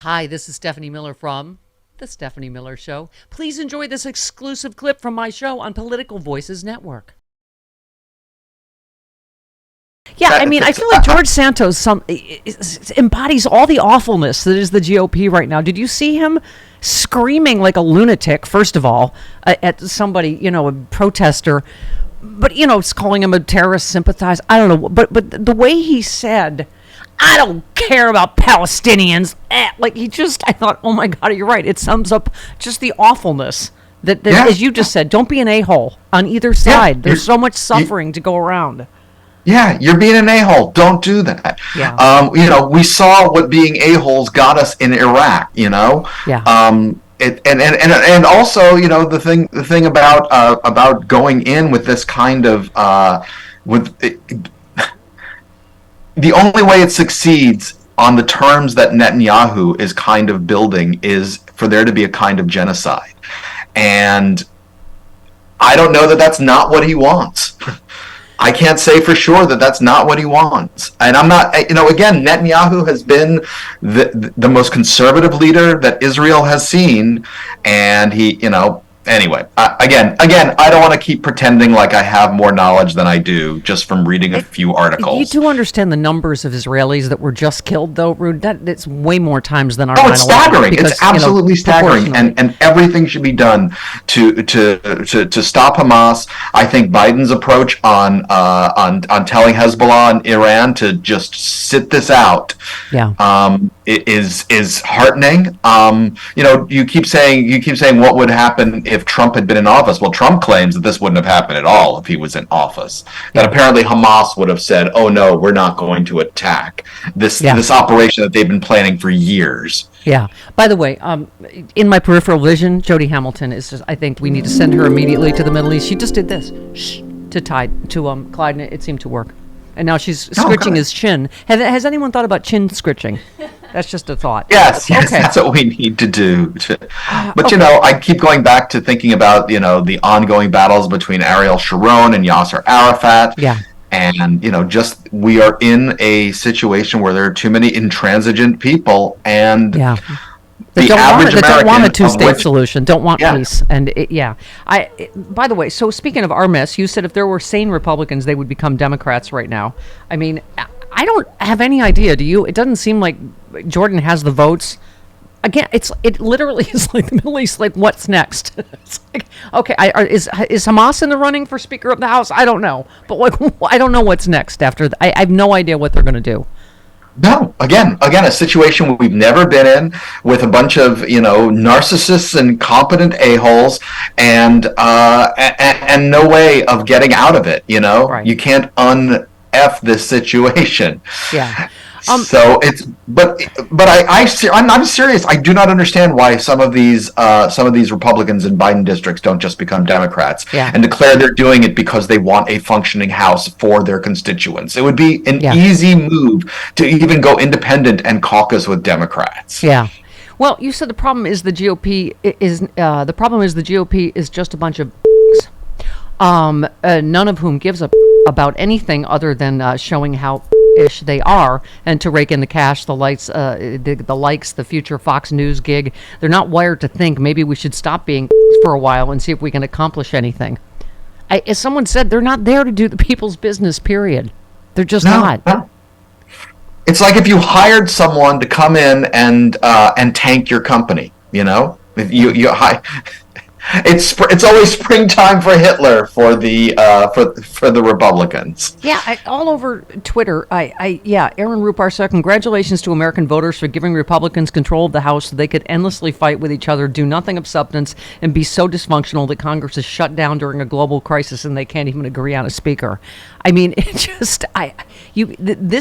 Hi, this is Stephanie Miller from The Stephanie Miller Show. Please enjoy this exclusive clip from my show on Political Voices Network. Yeah, I mean, I feel like George Santos embodies all the awfulness that is the GOP right now. Did you see him screaming like a lunatic, first of all, at somebody, a protester, but, it's calling him a terrorist sympathizer. I don't know, but the way he said, I don't care about Palestinians. I thought, oh my God, you're right. It sums up just the awfulness that as you just said, don't be an a-hole on either side. There's so much suffering to go around. Yeah, you're being an a-hole. Don't do that. Yeah. We saw what being a-holes got us in Iraq. Yeah. And also, the thing about going in with this kind of the only way it succeeds on the terms that Netanyahu is kind of building is for there to be a kind of genocide. And I don't know that that's not what he wants. I can't say for sure that that's not what he wants. And I'm not, again, Netanyahu has been the most conservative leader that Israel has seen. And he, anyway, again, I don't want to keep pretending like I have more knowledge than I do just from reading a few articles. You do understand the numbers of Israelis that were just killed, though, Rude? It's way more times than our 9/11. Oh, it's staggering. It's absolutely staggering, and everything should be done to stop Hamas. I think Biden's approach on telling Hezbollah and Iran to just sit this out, is heartening. You keep saying what would happen if Trump had been in office. Well, Trump claims that this wouldn't have happened at all if he was in office. That apparently Hamas would have said, "Oh no, we're not going to attack this operation that they've been planning for years." Yeah. By the way, in my peripheral vision, Jody Hamilton is just. I think we need to send her immediately to the Middle East. She just did this to Clyde, and it seemed to work. And now she's scritching his chin. Has anyone thought about chin scritching? That's just a thought. Yes, okay. That's what we need to do. But, I keep going back to thinking about, the ongoing battles between Ariel Sharon and Yasser Arafat. Yeah. And, we are in a situation where there are too many intransigent people. And that don't want a two-state solution, don't want peace. And by the way, so speaking of our mess, you said if there were sane Republicans, they would become Democrats right now. I mean, I don't have any idea. Do you? It doesn't seem like Jordan has the votes. Again, it literally is like the Middle East. Like, what's next? It's like, okay, is Hamas in the running for Speaker of the House? I don't know, but I don't know what's next after. I have no idea what they're going to do. No, again, a situation we've never been in with a bunch of, narcissists and competent a-holes and no way of getting out of it, Right. You can't un-F this situation. Yeah. So it's, but I'm serious. I do not understand why some of these Republicans in Biden districts don't just become Democrats and declare they're doing it because they want a functioning House for their constituents. It would be an easy move to even go independent and caucus with Democrats. Yeah. Well, you said the problem is the GOP is just a bunch of none of whom gives a about anything other than showing how ish they are, and to rake in the cash, the likes, the future Fox News gig. They're not wired to think maybe we should stop being for a while and see if we can accomplish anything. As someone said, they're not there to do the people's business, period. They're just not. No. It's like if you hired someone to come in and tank your company, It's always springtime for Hitler for the Republicans. Yeah, all over Twitter. Aaron Rupar said, congratulations to American voters for giving Republicans control of the House so they could endlessly fight with each other, do nothing of substance, and be so dysfunctional that Congress is shut down during a global crisis and they can't even agree on a speaker. I mean, this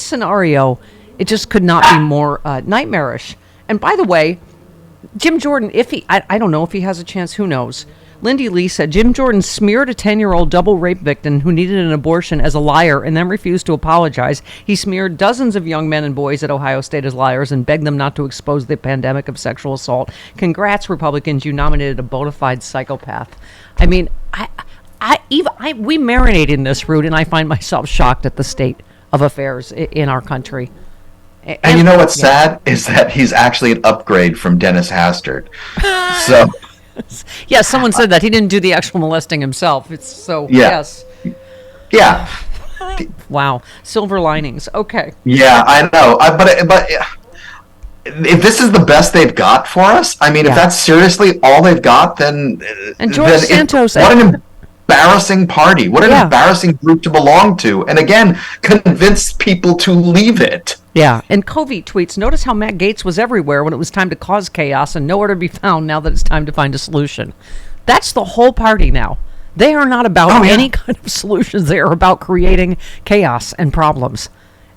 scenario, it just could not be more nightmarish. And by the way, Jim Jordan, I don't know if he has a chance, who knows. Lindy Lee said Jim Jordan smeared a 10-year-old double rape victim who needed an abortion as a liar and then refused to apologize. He smeared dozens of young men and boys at Ohio State as liars and begged them not to expose the pandemic of sexual assault. Congrats, Republicans, you nominated a bona fide psychopath. I mean, we marinate in this, Rude, and I find myself shocked at the state of affairs in our country. And you know what's sad is that he's actually an upgrade from Dennis Hastert. So yeah, someone said that he didn't do the actual molesting himself. It's so yes. Yeah. Wow. Silver linings. Okay. Yeah, I know. But if this is the best they've got for us, I mean, if that's seriously all they've got, then and George Santos, what an embarrassing party! What an embarrassing group to belong to! And again, convince people to leave it. Yeah, and Covey tweets, notice how Matt Gaetz was everywhere when it was time to cause chaos and nowhere to be found now that it's time to find a solution. That's the whole party now. They are not about any kind of solutions. They are about creating chaos and problems.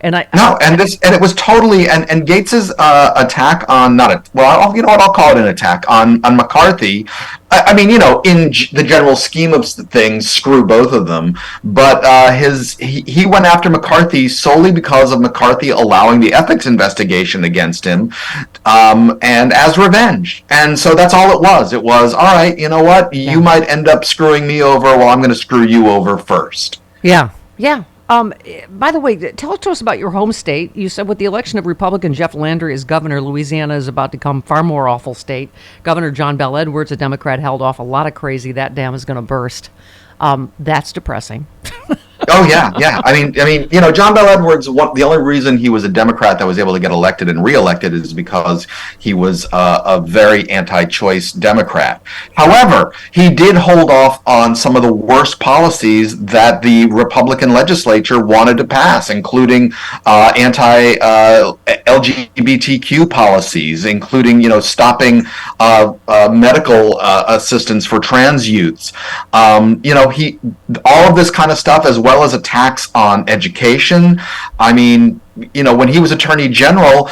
And it was totally and Gates's attack on I'll call it an attack on McCarthy. I mean, in the general scheme of things, screw both of them. But he went after McCarthy solely because of McCarthy allowing the ethics investigation against him, and as revenge. And so that's all it was. It was, all right, you know what? You might end up screwing me over. Well, I'm going to screw you over first. Yeah. Yeah. By the way, tell us about your home state. You said with the election of Republican Jeff Landry as governor, Louisiana is about to become far more awful state. Governor John Bel Edwards, a Democrat, held off a lot of crazy. That dam is going to burst. That's depressing. Oh yeah. I mean, John Bel Edwards. The only reason he was a Democrat that was able to get elected and reelected is because he was a very anti-choice Democrat. However, he did hold off on some of the worst policies that the Republican legislature wanted to pass, including anti-LGBTQ policies, including stopping medical assistance for trans youths. All of this kind of stuff, as well as attacks on education. I mean, when he was Attorney General,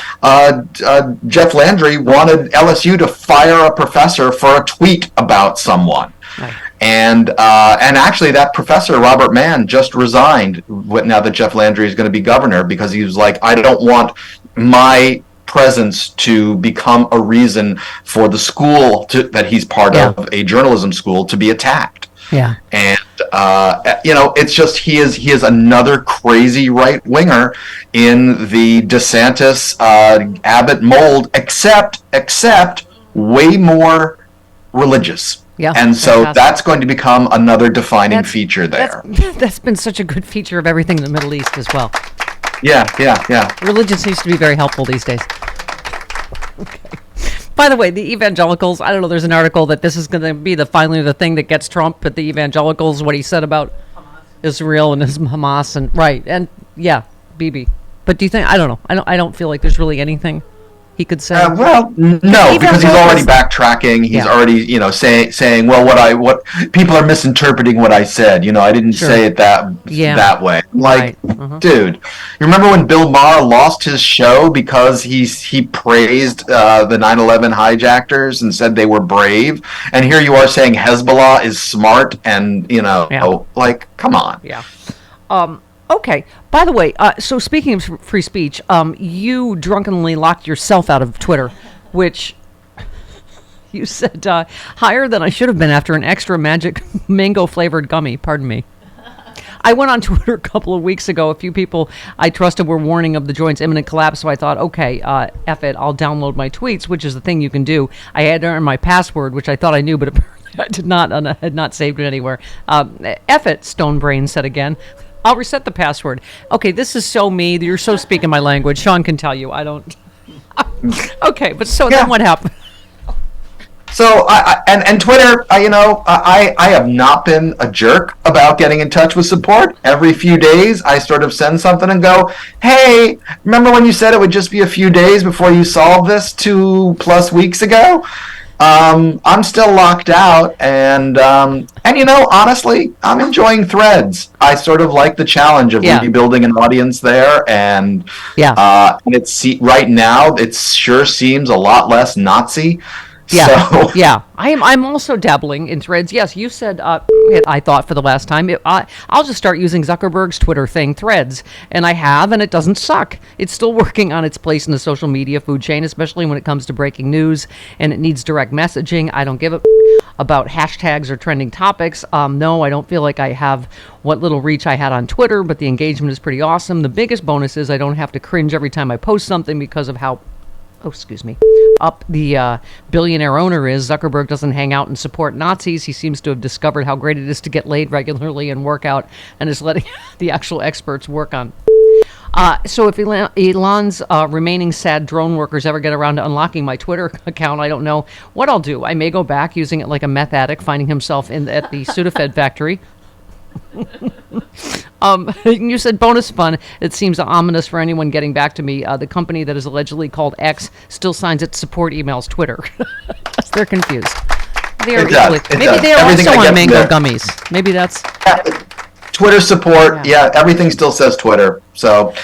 Jeff Landry wanted LSU to fire a professor for a tweet about someone. Right. And actually, that professor, Robert Mann, just resigned now that Jeff Landry is going to be governor, because he was like, I don't want my presence to become a reason for the school that he's part of, a journalism school, to be attacked. Yeah. And it's just he is another crazy right winger in the DeSantis Abbott mold, except way more religious. Yeah. And so that's going to become another defining feature there. That's been such a good feature of everything in the Middle East as well. Yeah. Religion seems to be very helpful these days. Okay. By the way, the evangelicals, I don't know, there's an article that this is going to be finally the thing that gets Trump, but the evangelicals, what he said about Israel and his Hamas, and Bibi. But do you think, I don't know, I don't feel like there's really anything he could say. No, because he's already backtracking. He's already, saying, well, what people are misinterpreting what I said. I didn't say it that way. Like, dude, you remember when Bill Maher lost his show because he praised the 9/11 hijackers and said they were brave, and here you are saying Hezbollah is smart, and like, come on. Yeah. Okay. By the way, so speaking of free speech, you drunkenly locked yourself out of Twitter, which you said higher than I should have been after an extra magic mango-flavored gummy. Pardon me. I went on Twitter a couple of weeks ago. A few people I trusted were warning of the joint's imminent collapse, so I thought, okay, F it, I'll download my tweets, which is the thing you can do. I had to earn my password, which I thought I knew, but apparently I did not, and I had not saved it anywhere. F it, Stonebrain said again. I'll reset the password. Okay, this is so me. You're so speaking my language. Sean can tell you. I don't. Okay, but then what happened? So, and Twitter, I have not been a jerk about getting in touch with support. Every few days, I sort of send something and go, hey, remember when you said it would just be a few days before you solved this 2+ weeks ago? I'm still locked out, and honestly, I'm enjoying Threads. I sort of like the challenge of rebuilding an audience there, and right now it sure seems a lot less Nazi Yeah, So yeah. I'm also dabbling in Threads. Yes, you said I thought for the last time I'll just start using Zuckerberg's Twitter thing, Threads, and I have, and it doesn't suck. It's still working on its place in the social media food chain, especially when it comes to breaking news, and it needs direct messaging. I don't give a about hashtags or trending topics. No, I don't feel like I have what little reach I had on Twitter, but the engagement is pretty awesome. The biggest bonus is I don't have to cringe every time I post something because of how up the billionaire owner is. Zuckerberg doesn't hang out and support Nazis. He seems to have discovered how great it is to get laid regularly and work out, and is letting the actual experts work on. So if Elon's remaining sad drone workers ever get around to unlocking my Twitter account, I don't know what I'll do. I may go back using it like a meth addict, finding himself at the Sudafed factory. You said bonus fun. It seems ominous for anyone getting back to me. The company that is allegedly called X still signs its support emails Twitter. They're confused. Maybe they're also on mango gummies. Maybe that's... Twitter support, everything still says Twitter. So,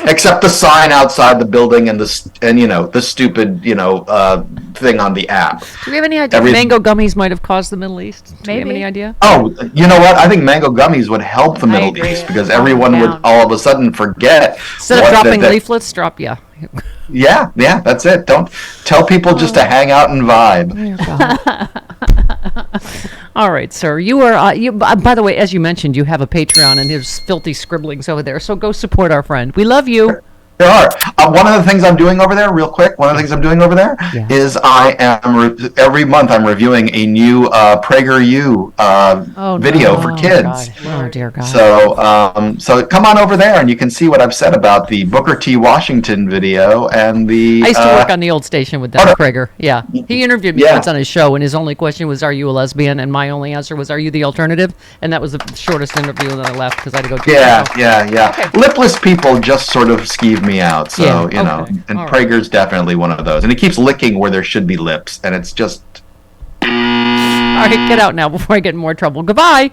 except the sign outside the building and the stupid thing on the app. Do we have any idea mango gummies might have caused the Middle East? Do we have any idea? Oh, you know what? I think mango gummies would help the Middle East because everyone would all of a sudden forget. Instead of dropping leaflets, drop Yeah, that's it. Don't tell people just to hang out and vibe. All right, sir. You are. By the way, as you mentioned, you have a Patreon, and there's filthy scribblings over there. So go support our friend. We love you. There are. One of the things I'm doing over there, real quick, is I am every month I'm reviewing a new PragerU video for kids. Oh dear God. So come on over there and you can see what I've said about the Booker T. Washington video and the. I used to work on the old station with that Prager. Yeah, he interviewed me once on his show, and his only question was, "Are you a lesbian?" And my only answer was, "Are you the alternative?" And that was the shortest interview, and then I left because I had to go. Yeah. Okay. Lipless people just sort of skeeve me out, so and all Prager's definitely one of those, and he keeps licking where there should be lips, and it's just. All right, get out now before I get in more trouble. Goodbye.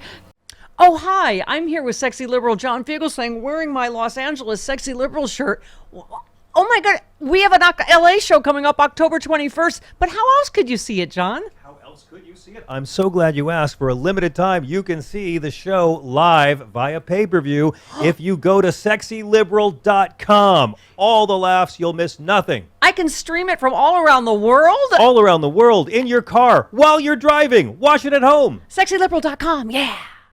Oh, hi, I'm here with sexy liberal John Fugelsang wearing my Los Angeles sexy liberal shirt. Oh my God, we have an LA show coming up October 21st, but how else could you see it, John? Could you see it? I'm so glad you asked. For a limited time, you can see the show live via pay-per-view if you go to sexyliberal.com. All the laughs, you'll miss nothing. I can stream it from all around the world? All around the world, in your car, while you're driving. Watch it at home. Sexyliberal.com, yeah.